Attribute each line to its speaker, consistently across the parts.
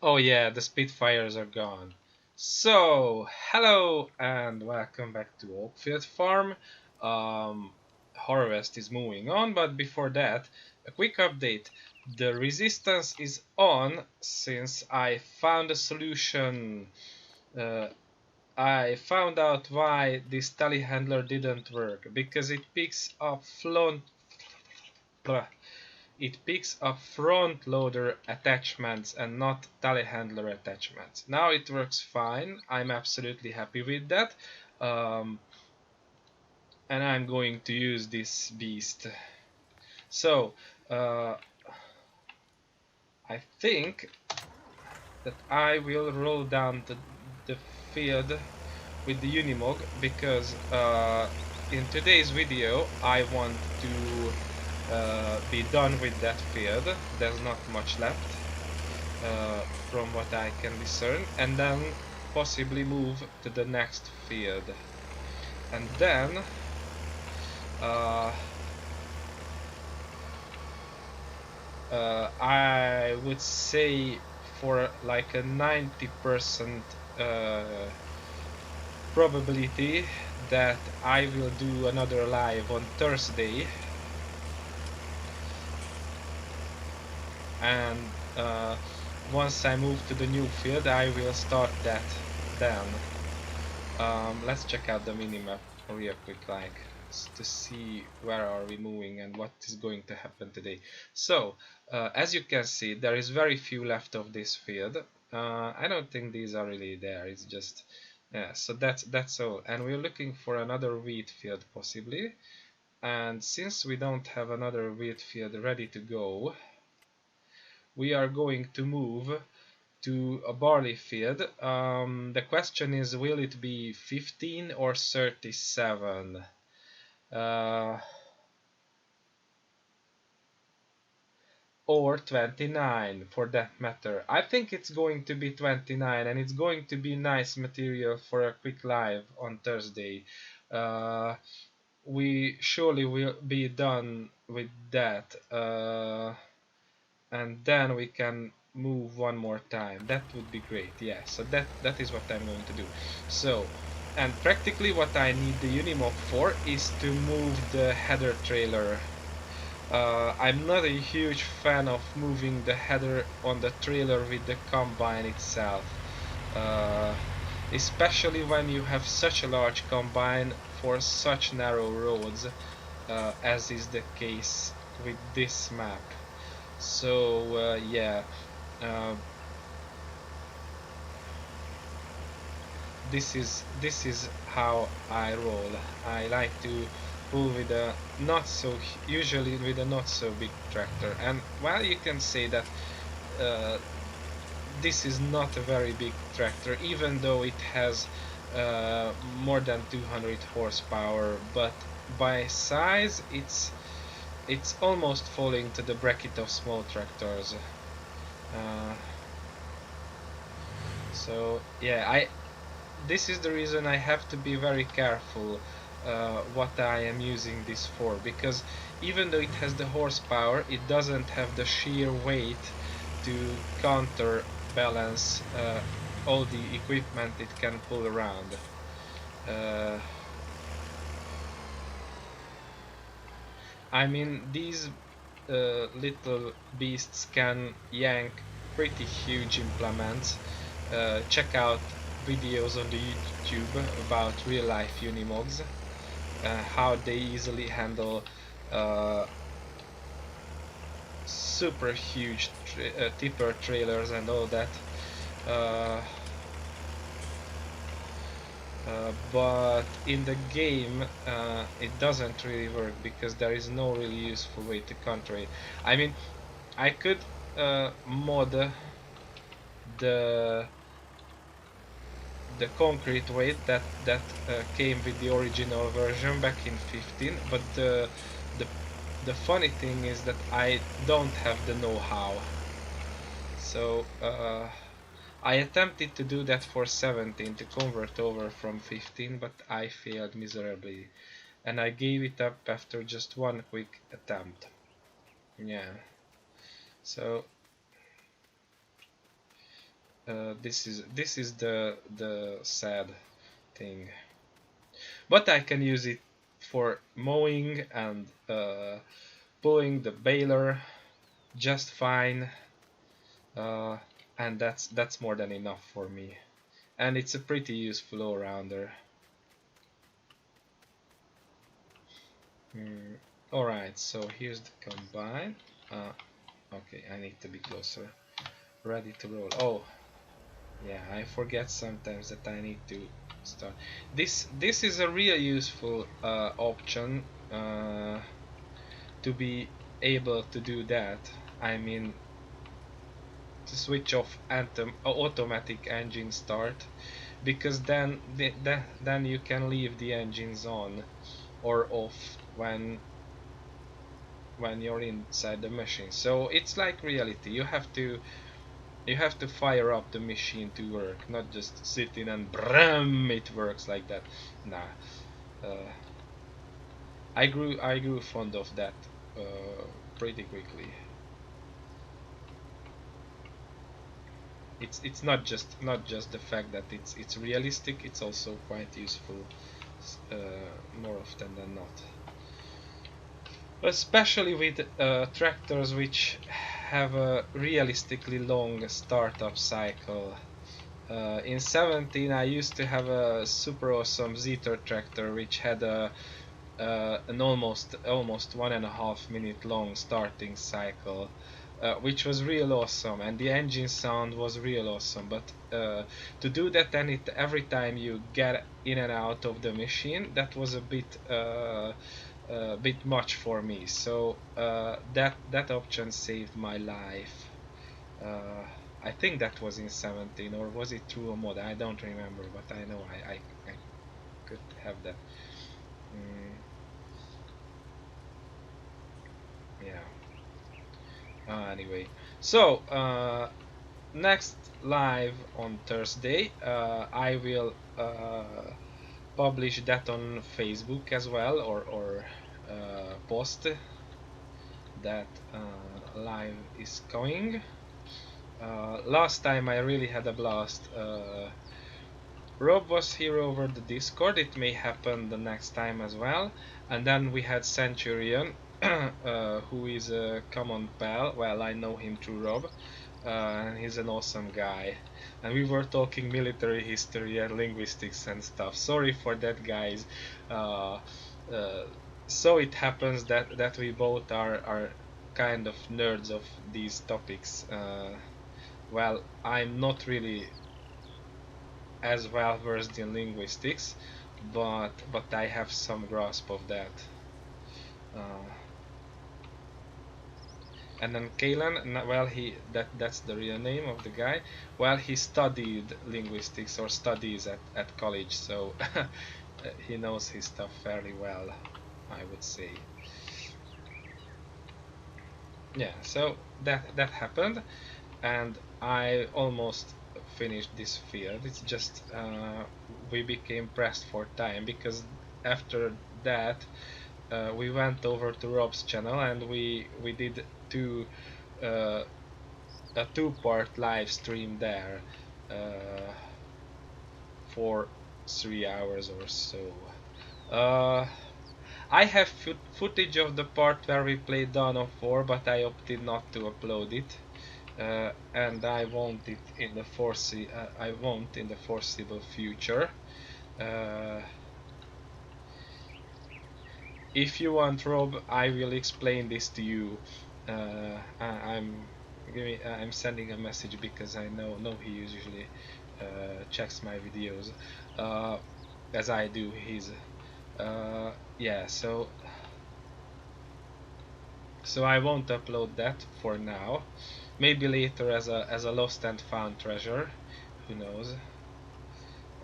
Speaker 1: Oh yeah, the Spitfires are gone. So, hello and welcome back to Oakfield Farm. Um, Harvest is moving on, but before that, a quick update. The resistance is on since I found a solution. Uh, I found out why this telehandler didn't work because it picks up front loader attachments and not telehandler attachments. Now it works fine. I'm absolutely happy with that. Um, and I'm going to use this beast. So, uh, I think that I will roll down the field with the Unimog because in today's video I want to be done with that field. There's not much left. From what I can discern, and then possibly move to the next field. And then uh, I would say for like a 90% uh, probability that I will do another live on Thursday, and once I move to the new field I will start that then. Let's check out the minimap real quick, like to see where are we moving and what is going to happen today. So, as you can see, there is very few left of this field. I don't think these are really there. It's just yeah. So that's all. And we're looking for another wheat field possibly. And since we don't have another wheat field ready to go, we are going to move to a barley field. The question is, will it be 15 or 37? Uh, or 29 for that matter. I think it's going to be 29, and it's going to be nice material for a quick live on Thursday. We surely will be done with that. And then we can move one more time. That would be great. Yeah, so that is what I'm going to do. So, and practically what I need the Unimog for is to move the header trailer. I'm not a huge fan of moving the header on the trailer with the combine itself, uh, especially when you have such a large combine for such narrow roads, as is the case with this map. So yeah, uh, this is how I roll. I like to pull with a not so usually with a not so big tractor. And while you can say that uh, this is not a very big tractor, even though it has more than 200 horsepower, but by size it's almost falling to the bracket of small tractors. Uh, so yeah, this is the reason I have to be very careful what I am using this for, because even though it has the horsepower, it doesn't have the sheer weight to counterbalance all the equipment it can pull around. I mean, these little beasts can yank pretty huge implements. Check out videos on the YouTube about real life Unimogs, how they easily handle uh, super huge tipper trailers and all that. Uh, but in the game it doesn't really work because there is no really useful way to counter it. I mean, I could mod the concrete weight that came with the original version back in 15, but the the funny thing is that I don't have the know-how. So I attempted to do that for 17 to convert over from 15, but I failed miserably, and I gave it up after just one quick attempt. Yeah. So this is the sad thing. But I can use it for mowing and pulling the baler just fine, uh, and that's more than enough for me. And it's a pretty useful all-rounder. Alright, so here's the combine. Okay, I need to be closer. Ready to roll. Oh, yeah, I forget sometimes that I need to start. This is a real useful option to be able to do that. I mean, to switch off automatic engine start, because then you can leave the engines on or off when you're inside the machine. So it's like reality. You have to fire up the machine to work, not just sit in and bram, it works like that. Nah. Uh, I grew fond of that pretty quickly. It's not just the fact that it's realistic. It's also quite useful uh, more often than not. Especially with tractors which have a realistically long startup cycle. In 17 I used to have a super awesome Zetor tractor which had an almost 1.5 minute long starting cycle, which was real awesome, and the engine sound was real awesome. But to do that every time you get in and out of the machine, that was a bit much for me. So that option saved my life. Uh, I think that was in 17, or was it through a mod? I don't remember, but I know I could have that. Mm, yeah. Anyway, so next live on Thursday, I will publish that on Facebook as well, or post that live is coming. Last time I really had a blast. Rob was here over the Discord. It may happen the next time as well. And then we had Centurion, who is a common pal. Well, I know him through Rob, and he's an awesome guy. And we were talking military history and linguistics and stuff. Sorry for that, guys. Uh, uh, so it happens that we both are kind of nerds of these topics. Well, I'm not really as well versed in linguistics, but I have some grasp of that. Uh, and then Kalen, well, that's the real name of the guy. Well, he studied linguistics or studies at college, so he knows his stuff fairly well, I would say. Yeah, so that happened, and I almost finished this field. It's just we became pressed for time, because after that we went over to Rob's channel and we did uh, a two-part live stream there uh, for 3 hours or so. Uh, I have footage of the part where we played Dawn of War, but I opted not to upload it. And I won't in the foreseeable future. Uh, if you want, Rob, I will explain this to you. I'm sending a message because I know he usually checks my videos as I do his. Yeah, so I won't upload that for now. Maybe later as a lost and found treasure. Who knows?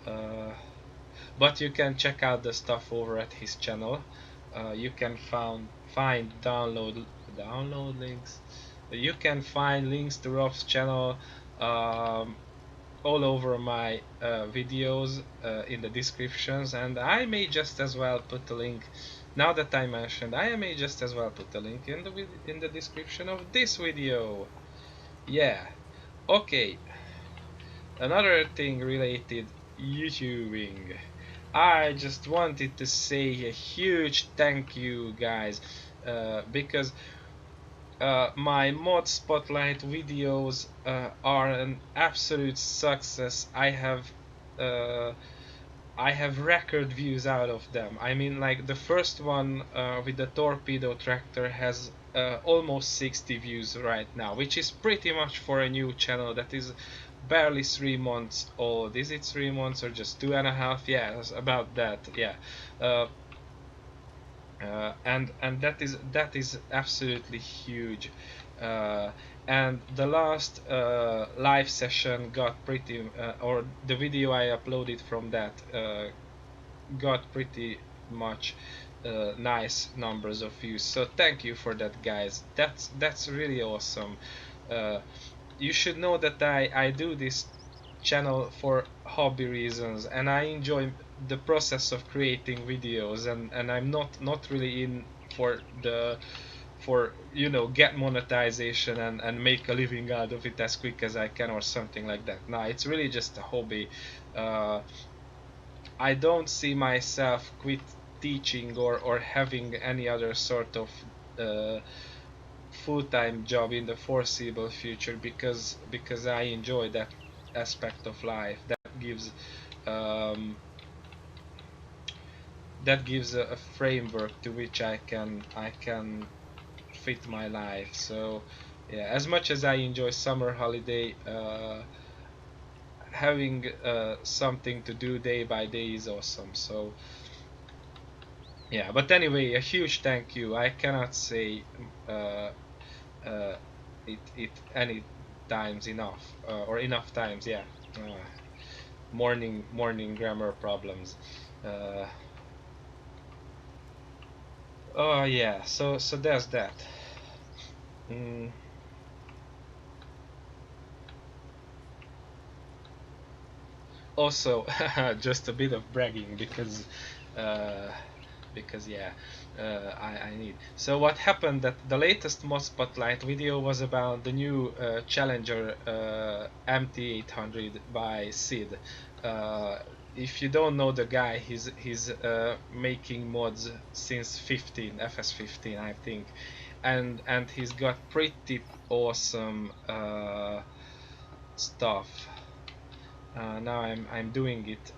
Speaker 1: Uh, but you can check out the stuff over at his channel. You can find download links. You can find links to Rob's channel all over my videos in the descriptions, and I may just as well put a link. Now that I mentioned, I may just as well put a link in the description of this video. Yeah. Okay. another thing related YouTubing. I just wanted to say a huge thank you, guys, because my mod spotlight videos are an absolute success. Uh, I have record views out of them. I mean, like the first one with the torpedo tractor has almost 60 views right now, which is pretty much for a new channel that is barely 3 months old. Is it 3 months or just 2.5? Yeah, it's about that. Yeah. Uh, and that is absolutely huge. Uh, and the last live session got pretty, or the video I uploaded from that got pretty much nice numbers of views. So thank you for that, guys. That's really awesome. Uh, you should know that I do this channel for hobby reasons, and I enjoy the process of creating videos, and I'm not really in for the for get monetization and make a living out of it as quick as I can or something like that. No, it's really just a hobby. uh, I don't see myself quit teaching or having any other sort of uh, full-time job in the foreseeable future, because I enjoy that aspect of life um, that gives a framework to which I can fit my life. So yeah, as much as I enjoy summer holiday, having something to do day by day is awesome. So yeah, but anyway, a huge thank you. I cannot say uh, uh, it any times enough, or enough times. Yeah, morning grammar problems. Uh, oh yeah, so there's that. Mm, Also, just a bit of bragging uh, because yeah, I need. So what happened, that the latest mod spotlight video was about the new Challenger MT800 by Sid. Uh, if you don't know the guy, he's making mods since 15 FS15, I think, and he's got pretty awesome stuff. Now I'm doing it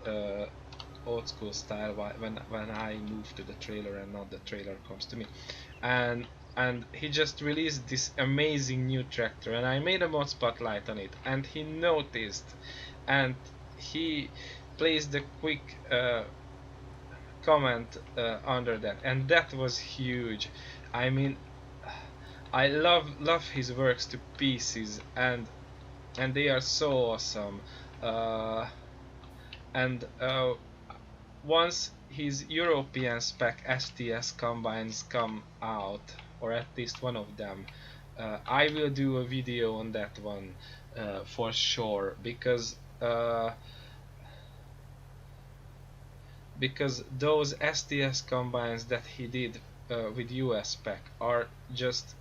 Speaker 1: old school style when I move to the trailer and not the trailer comes to me. And he just released this amazing new tractor, and I made a mod spotlight on it, and he noticed, and he placed a quick comment under that, and that was huge. I mean, I love his works to pieces, and they are so awesome. uh, and once his European spec STS combines come out, or at least one of them, I will do a video on that one for sure, because those STS combines that he did with US spec are just,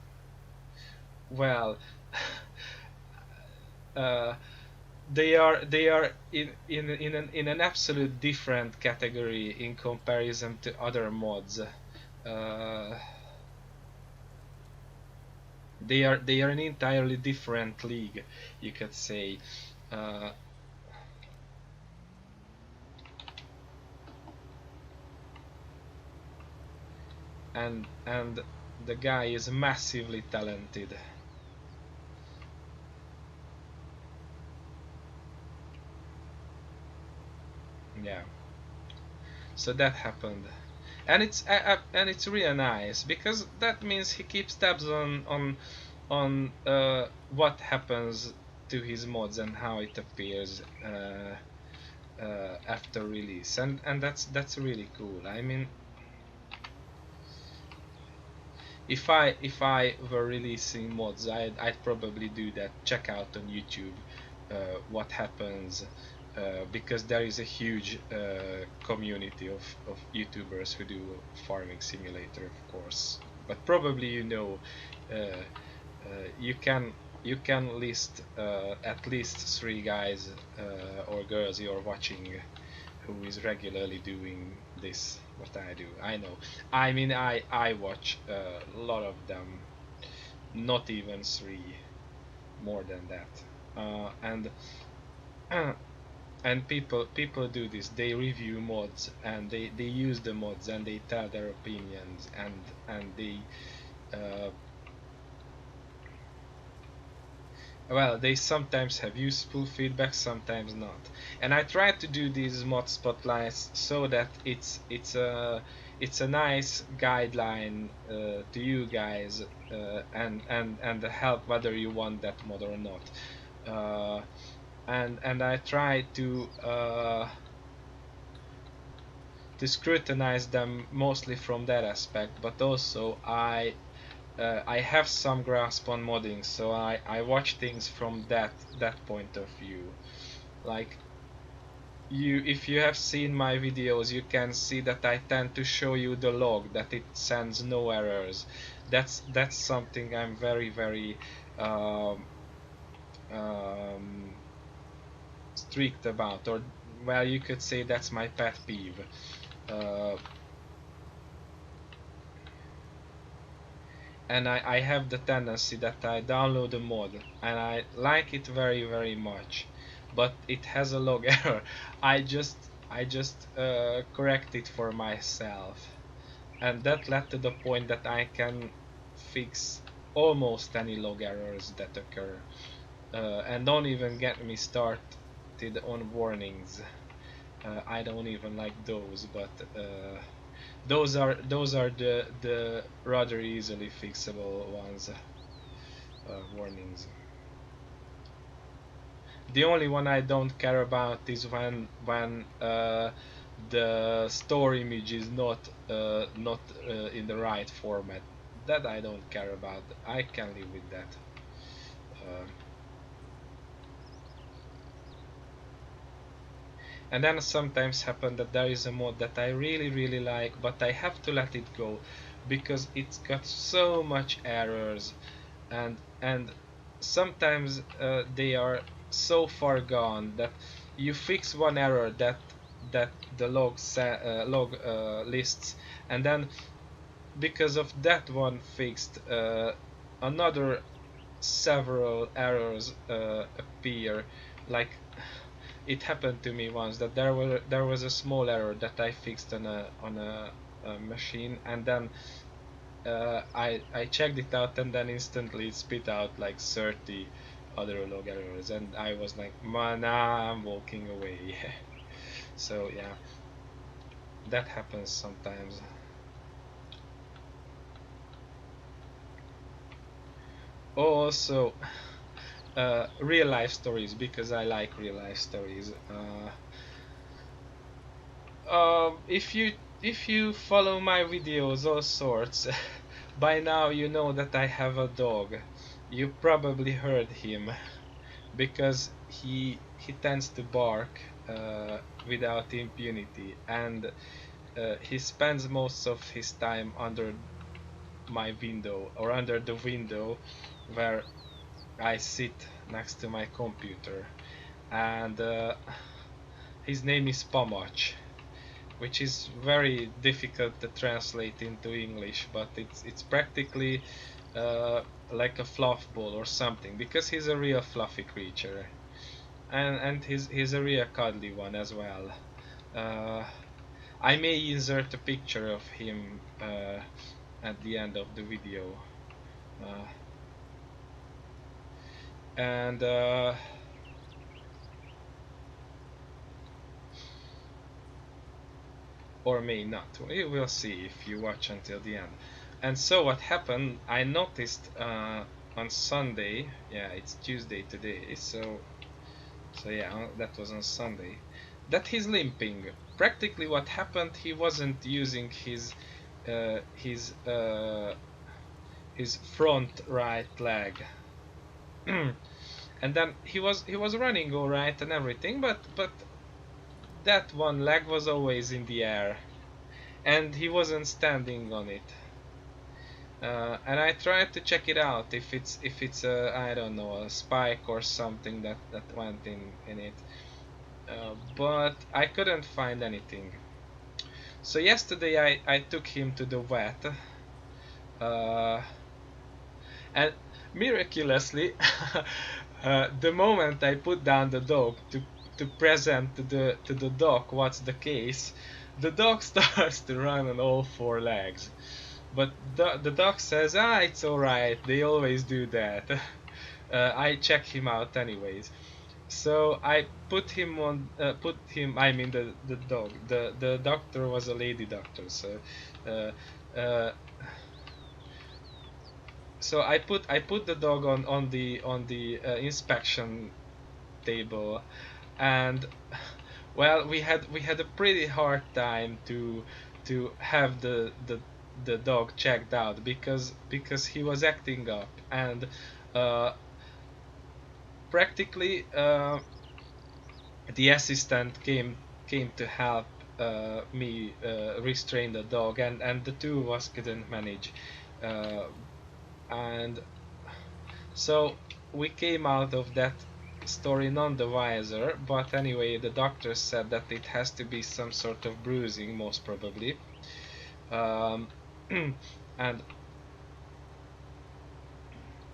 Speaker 1: well, uh, they are in an absolute different category in comparison to other mods. Uh, they are an entirely different league, you could say. Uh, and the guy is massively talented. Yeah. So that happened, and it's really nice, because that means he keeps tabs on what happens to his mods and how it appears after release, and that's really cool. I mean, if I were releasing mods, I'd probably do that. Check out on YouTube what happens, because there is a huge community of YouTubers who do farming simulator, of course. But probably you can you can list at least 3 guys or girls you're watching who is regularly doing this, what I do. I know. I mean, I watch a lot of them, not even 3, more than that. And and people do this. They review mods and they use the mods and they tell their opinions and they uh, well, they sometimes have useful feedback, sometimes not. And I try to do these mod spotlights so that it's a nice guideline to you guys, and help whether you want that mod or not. Uh, and I try to scrutinize them mostly from that aspect, but also I have some grasp on modding, so I watch things from that point of view. Like, if you have seen my videos, you can see that I tend to show you the log, that it sends no errors. That's something I'm very um, um, strict about, or well, you could say that's my pet peeve. Uh, and I have the tendency that I download a mod and I like it very much, but it has a log error. I just correct it for myself, and that led to the point that I can fix almost any log errors that occur. And don't even get me started on warnings. I don't even like those, but those are the rather easily fixable ones. Warnings. The only one I don't care about is when the store image is not in the right format. That I don't care about. I can live with that. Uh, and then sometimes happen that there is a mod that I really like, but I have to let it go because it's got so much errors, and sometimes they are so far gone that you fix one error that the log lists, and then because of that one fixed, another several errors appear. Like, it happened to me once that there was a small error that I fixed on a machine, and then I checked it out, and then instantly it spit out like 30 other log errors, and I was like, man, nah, I'm walking away. So yeah, that happens sometimes. Also, real life stories, because I like real life stories. If you follow my videos, all sorts, by now you know that I have a dog. You probably heard him because he tends to bark without impunity, and he spends most of his time under my window, or under the window where I sit next to my computer, and his name is Pamach, which is very difficult to translate into English, but it's practically uh, like a fluff ball or something, because he's a real fluffy creature, and he's a real cuddly one as well. Uh, I may insert a picture of him at the end of the video, uh, and or may not. We will see if you watch until the end. And so what happened? I noticed on Sunday. Yeah, it's Tuesday today, so yeah, that was on Sunday, that he's limping. Practically, what happened? He wasn't using uh, his uh, his front right leg, and then he was running all right and everything, but that one leg was always in the air, and he wasn't standing on it. And I tried to check it out if it's a, I don't know, a spike or something that went in it, but I couldn't find anything. So yesterday I took him to the vet, uh, and miraculously, the moment I put down the dog to present to the dog what's the case, the dog starts to run on all four legs. But the dog says, ah, it's alright, they always do that. I check him out anyways. So I put him, I mean the dog. The doctor was a lady doctor, so uh, uh, so I put the dog on the inspection table, and well, we had a pretty hard time to have the dog checked out because he was acting up, and uh, practically the assistant came to help me restrain the dog, and the two of us couldn't manage, uh, and so we came out of that story none the wiser. But anyway, the doctor said that it has to be some sort of bruising, most probably, um, and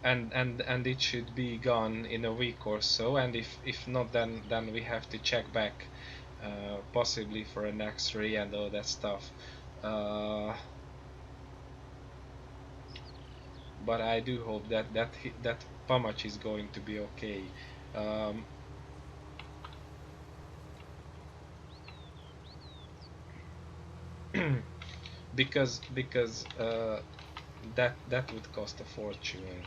Speaker 1: and it should be gone in a week or so. And if not, then we have to check back, possibly for an X-ray and all that stuff. Uh, but I do hope that Pamach is going to be okay. Um, because that would cost a fortune,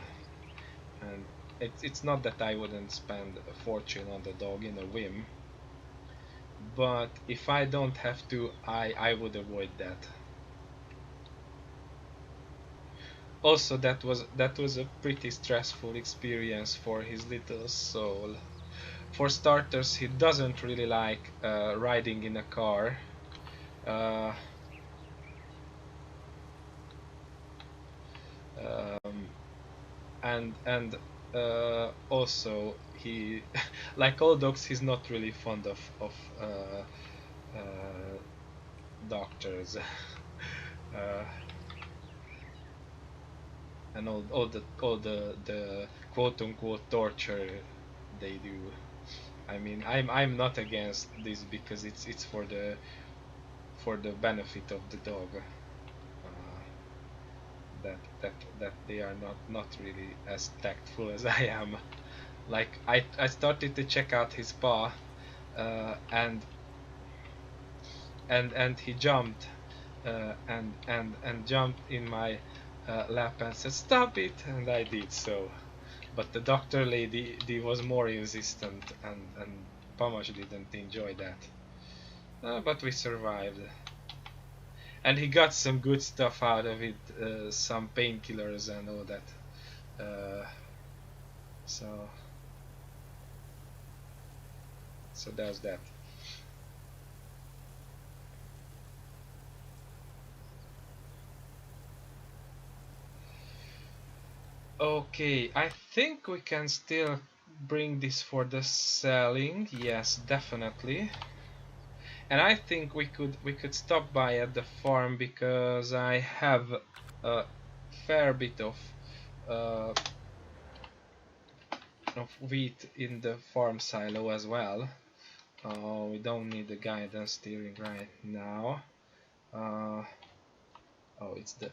Speaker 1: and it's not that I wouldn't spend a fortune on the dog in a whim, but if I don't have to, I would avoid that. Also, that was a pretty stressful experience for his little soul. For starters, he doesn't really like riding in a car. Uh, um, and also he, like all dogs, he's not really fond of uh, doctors, and all the quote unquote torture they do. I mean, I'm not against this because it's for the benefit of the dog. That they are not really as tactful as I am. Like I started to check out his paw, and he jumped, and jumped in my lap and said stop it, and I did so. But the doctor lady was more insistent, and Pamash didn't enjoy that. But we survived, and he got some good stuff out of it, some painkillers and all that. Uh, so so there's that. Okay, I think we can still bring this for the selling. Yes, definitely. And I think we could stop by at the farm because I have a fair bit uh, of wheat in the farm silo as well. We don't need the guidance steering right now. Uh, oh, it's the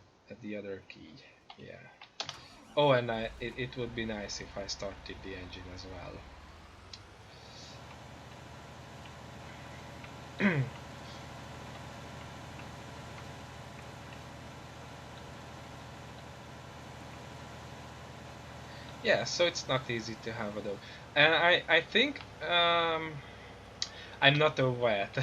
Speaker 1: other key. Yeah. Oh, and it would be nice if I started the engine as well. Yeah, so it's not easy to have a dog. And I think I'm not a vet.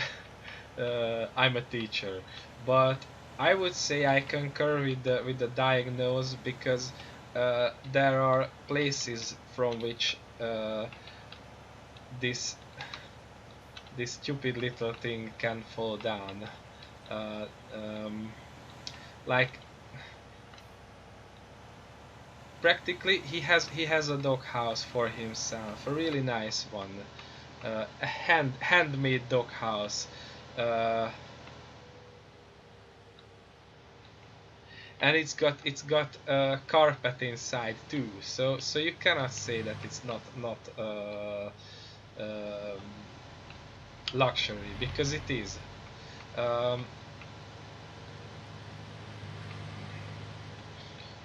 Speaker 1: I'm a teacher, but I would say I concur with the diagnose because there are places from which this this stupid little thing can fall down. Uh, um, like practically he has a dog house for himself, a really nice one, a handmade dog house, uh, and it's got carpet inside too. So you cannot say that it's not um, luxury, because it is. Um,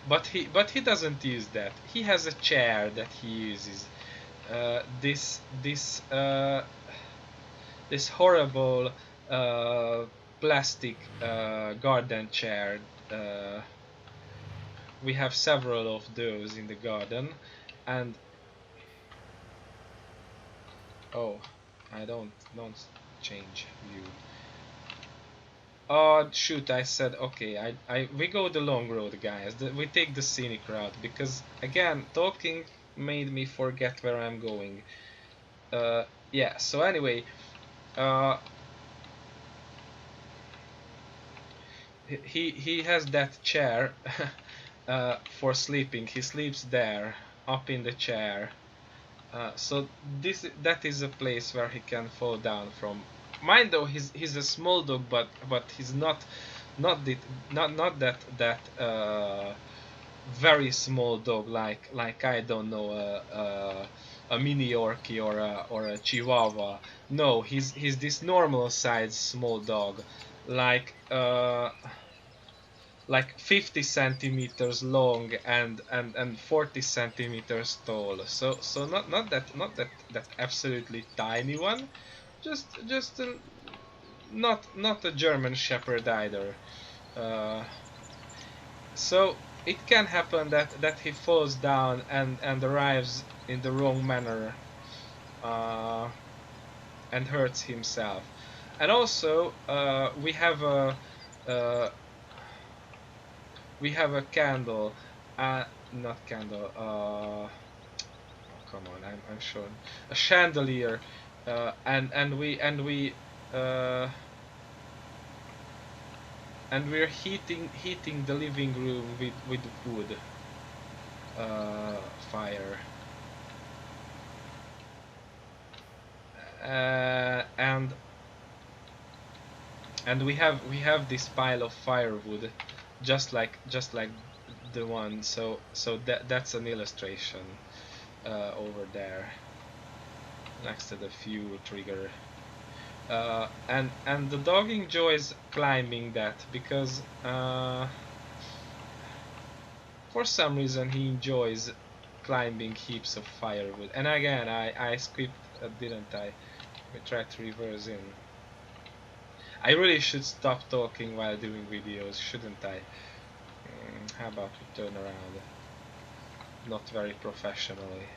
Speaker 1: but he doesn't use that. He has a chair that he uses. This horrible uh, plastic garden chair. Uh, we have several of those in the garden, and oh, I don't change view. Oh shoot! I said okay. We go the long road, guys. We take the scenic route, because again, talking made me forget where I'm going. Yeah. So anyway, uh, he has that chair for sleeping. He sleeps there, up in the chair. So that is a place where he can fall down from. Mind though, he's a small dog, but he's not the, not that very small dog, like I don't know, a mini Yorkie or a Chihuahua. No, he's this normal size small dog, like uh, like 50 centimeters long and 40 centimeters tall. So not that absolutely tiny one, just not a German Shepherd either. Uh, so it can happen that he falls down and arrives in the wrong manner, uh, and hurts himself. And also uh, we have a candle, not candle. Oh, come on, I'm sure a chandelier, uh, and we're heating the living room with wood fire, and we have this pile of firewood, just like the one. So that's an illustration over there next to the fuel trigger. And the dog enjoys climbing that, because for some reason he enjoys climbing heaps of firewood. And again, I skipped, didn't I? We tried to reverse in. I really should stop talking while doing videos, shouldn't I? How about we turn around? Not very professionally.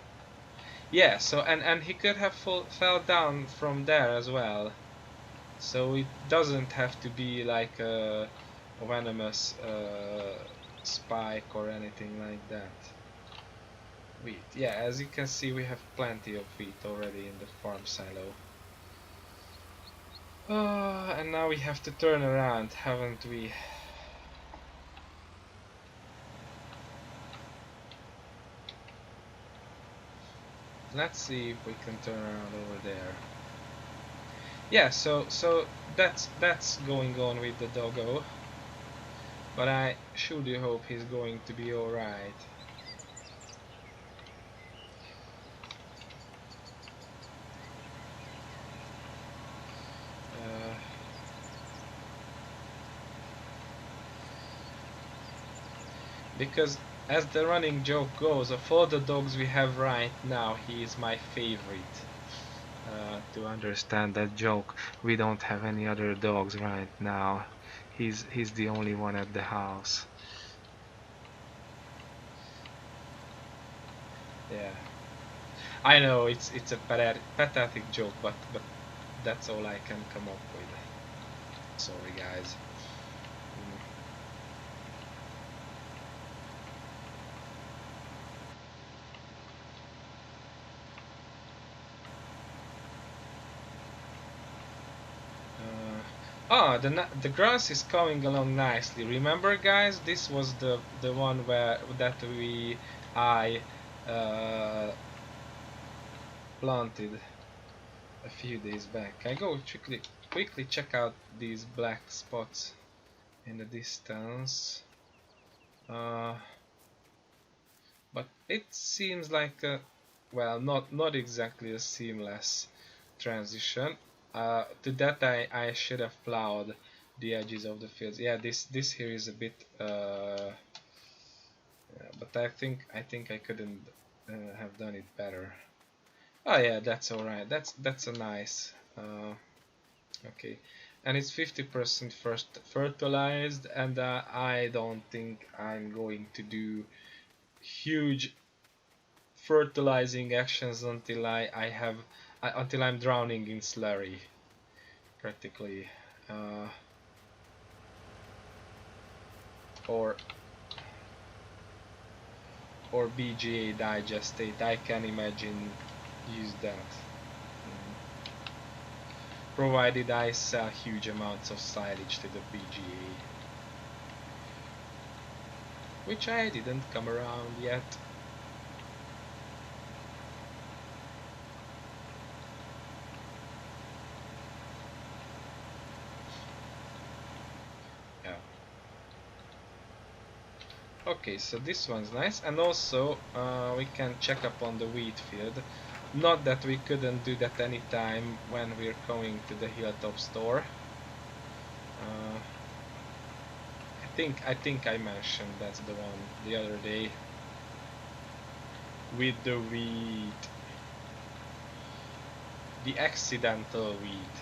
Speaker 1: Yeah, so and he could have fell down from there as well. So it doesn't have to be like a venomous spike or anything like that. Wheat. Yeah, as you can see, we have plenty of wheat already in the farm silo. And now we have to turn around, haven't we? Let's see if we can turn around over there. Yeah, so that's going on with the doggo, but I should hope he's going to be alright. Because as the running joke goes, of all the dogs we have right now, he is my favorite. To understand that joke, we don't have any other dogs right now. He's the only one at the house. Yeah, I know it's a pathetic joke, but that's all I can come up with. Sorry, guys. The grass is coming along nicely. Remember, guys, this was the one where that we I planted a few days back. I go quickly check out these black spots in the distance. Uh, but it seems like a, well, not exactly a seamless transition. To that I should have plowed the edges of the fields. Yeah, this here is a bit yeah, but I think I couldn't have done it better. Oh yeah, that's all right. That's a nice. Okay, and it's 50% first fertilized, and I don't think I'm going to do huge fertilizing actions until until I'm drowning in slurry, practically, uh, or BGA digestate. I can imagine use that. Provided I sell huge amounts of silage to the BGA, which I didn't come around yet. Yeah. Okay, so this one's nice, and also we can check up on the wheat field. Not that we couldn't do that anytime when we're going to the hilltop store. Uh, I think I mentioned that's the one the other day with the wheat, the accidental wheat,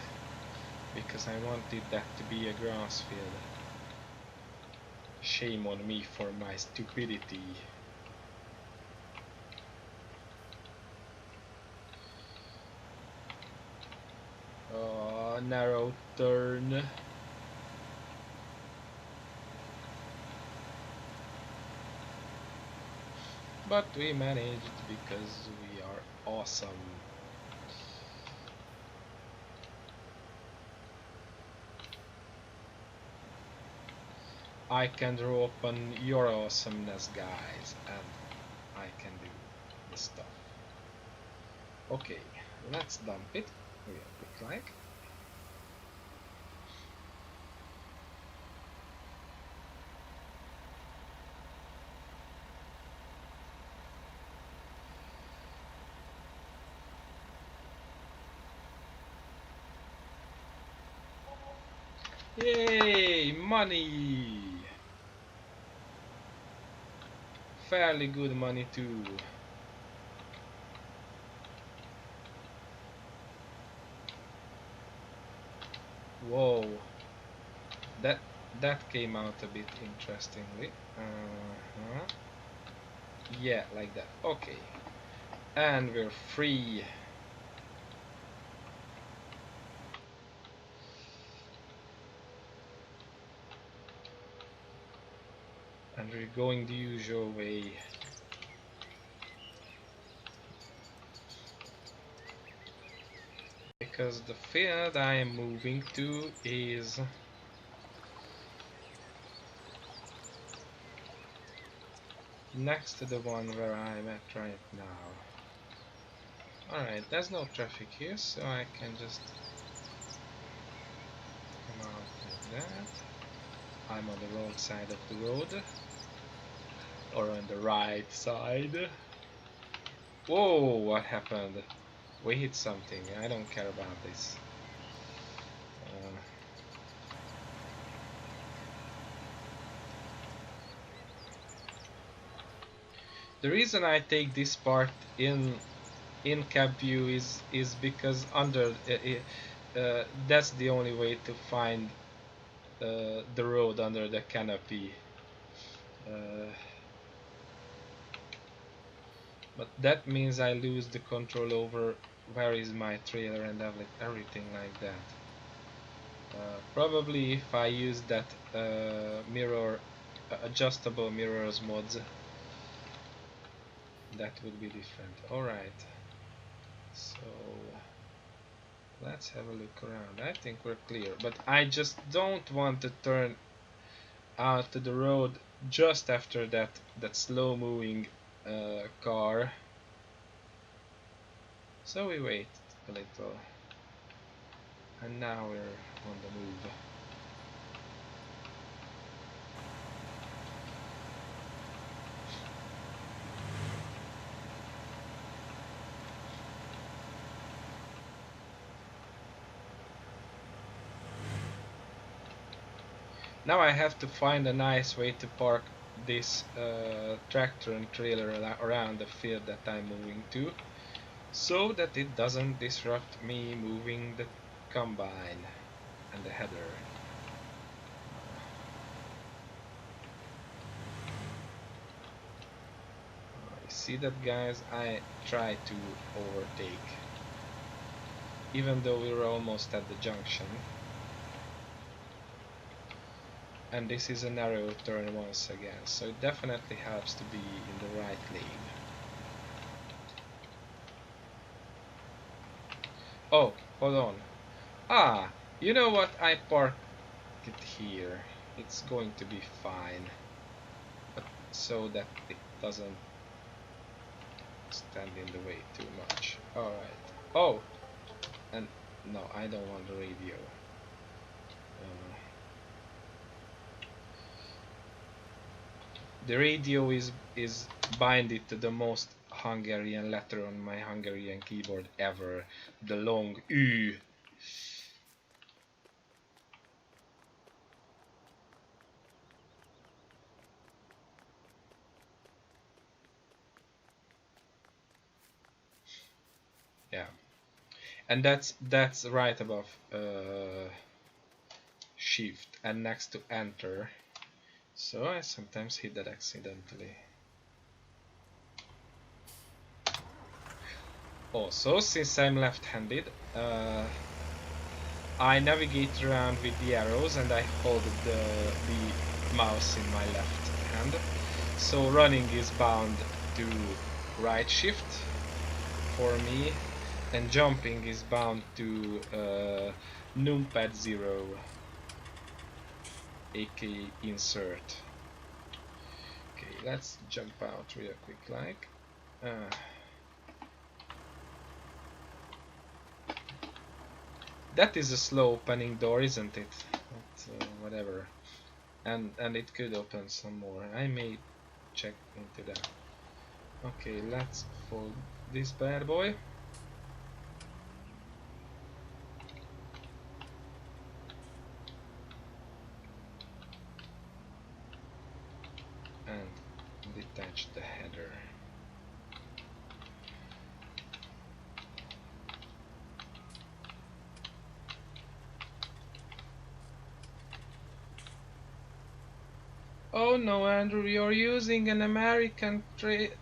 Speaker 1: because I wanted that to be a grass field. Shame on me for my stupidity. Narrow turn. But we managed because we are awesome. I can draw upon your awesomeness, guys, and I can do the stuff. Okay, let's dump it real quick like. Yay, money! Fairly good money too. Whoa, that that came out a bit interestingly. Uh-huh. Yeah, like that. Okay, and we're free. And we're going the usual way. Because the field I am moving to is next to the one where I'm at right now. Alright, there's no traffic here, so I can just come out like that. I'm on the wrong side of the road. Or on the right side. Whoa, what happened? We hit something, I don't care about this. The reason I take this part in cab view is because under that's the only way to find the road under the canopy. Uh, but that means I lose the control over where is my trailer and everything like that. Probably if I use that mirror adjustable mirrors mods, that would be different. Alright, so let's have a look around. I think we're clear, but I just don't want to turn out to the road just after that slow moving car. So we wait a little, and now we're on the move. Now I have to find a nice way to park this tractor and trailer around the field that I'm moving to, so that it doesn't disrupt me moving the combine and the header. You see that, guys? I try to overtake, even though we were almost at the junction. And this is a narrow turn once again, so it definitely helps to be in the right lane. Oh, hold on. Ah, you know what? I parked it here. It's going to be fine, but so that it doesn't stand in the way too much. Alright. Oh, and no, I don't want the radio. The radio is binded to the most Hungarian letter on my Hungarian keyboard ever, the long Ü. Yeah, and that's right above Shift and next to Enter. So I sometimes hit that accidentally. Also, since I'm left-handed, I navigate around with the arrows and I hold the mouse in my left hand. So running is bound to right shift for me, and jumping is bound to numpad 0, aka insert. Okay, let's jump out real quick like. That is a slow opening door, isn't it? But, whatever. And it could open some more. I may check into that. Okay, let's fold this bad boy. And detach the header. Oh no, Andrew, you're using an American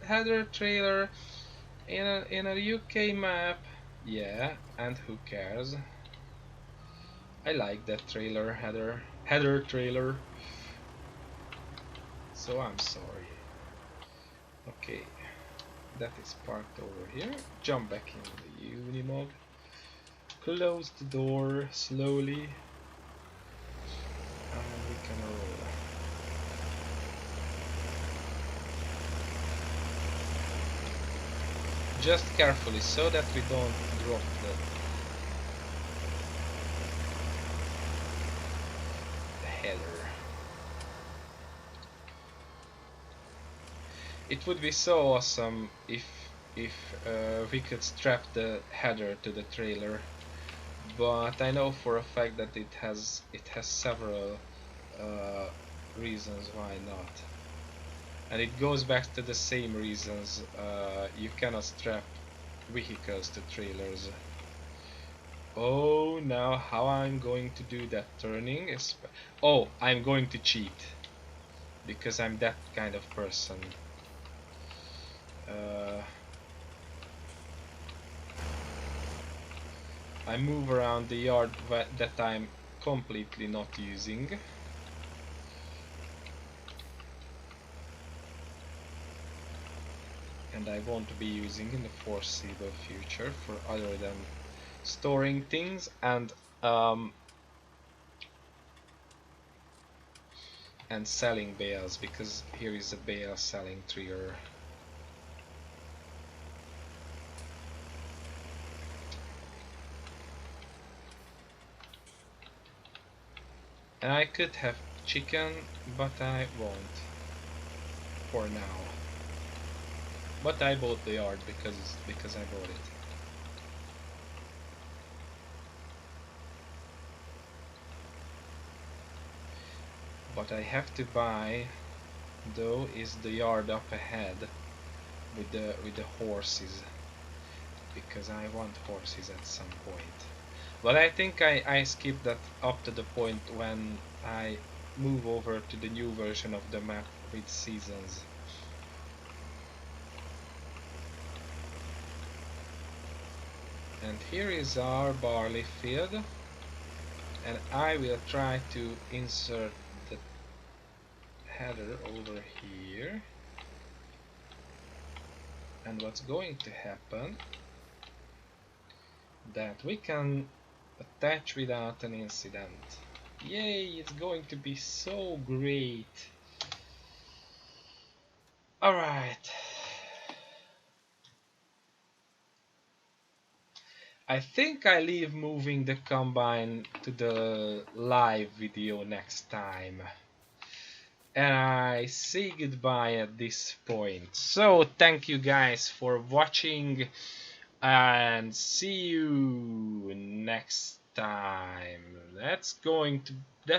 Speaker 1: header trailer in a UK map. Yeah, and who cares? I like that trailer header trailer. So I'm sorry. Okay, that is parked over here. Jump back in the Unimog. Close the door slowly, and we can roll. Just carefully, so that we don't drop the header. It would be so awesome if we could strap the header to the trailer, but I know for a fact that it has several reasons why not. And it goes back to the same reasons you cannot strap vehicles to trailers. Oh, now how I'm going to do that turning is... Oh, I'm going to cheat, because I'm that kind of person. I move around the yard that I'm completely not using. And I won't be using in the foreseeable future for other than storing things and selling bales, because here is a bale selling trigger. And I could have chicken, but I won't for now. But I bought the yard because I bought it. What I have to buy though is the yard up ahead with the horses, because I want horses at some point. But I think I skipped that up to the point when I move over to the new version of the map with seasons. And here is our barley field, and I will try to insert the header over here. And what's going to happen, that we can attach without an incident. Yay, it's going to be so great. Alright. I think I leave moving the combine to the live video next time. And I say goodbye at this point. So thank you guys for watching, and see you next time. That's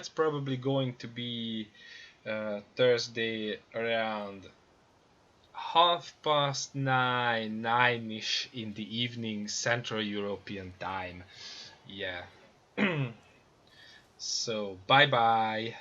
Speaker 1: probably going to be Thursday around 9:30, 9ish in the evening, Central European time. Yeah. So bye bye.